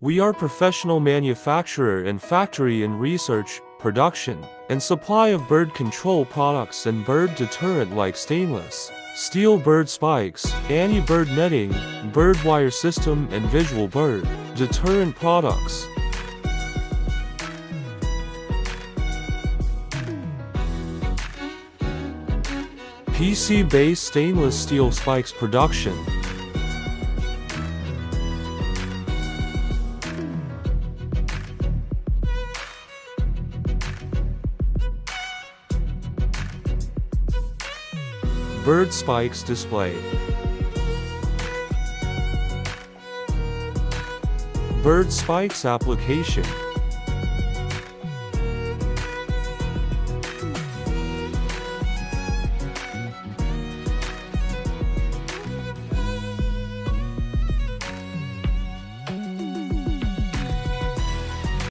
We are professional manufacturer and factory in research, production, and supply of bird control products and bird deterrent like stainless steel bird spikes, anti-bird netting, bird wire system and visual bird deterrent products. PC-based stainless steel spikes production. Bird spikes display. Bird spikes application.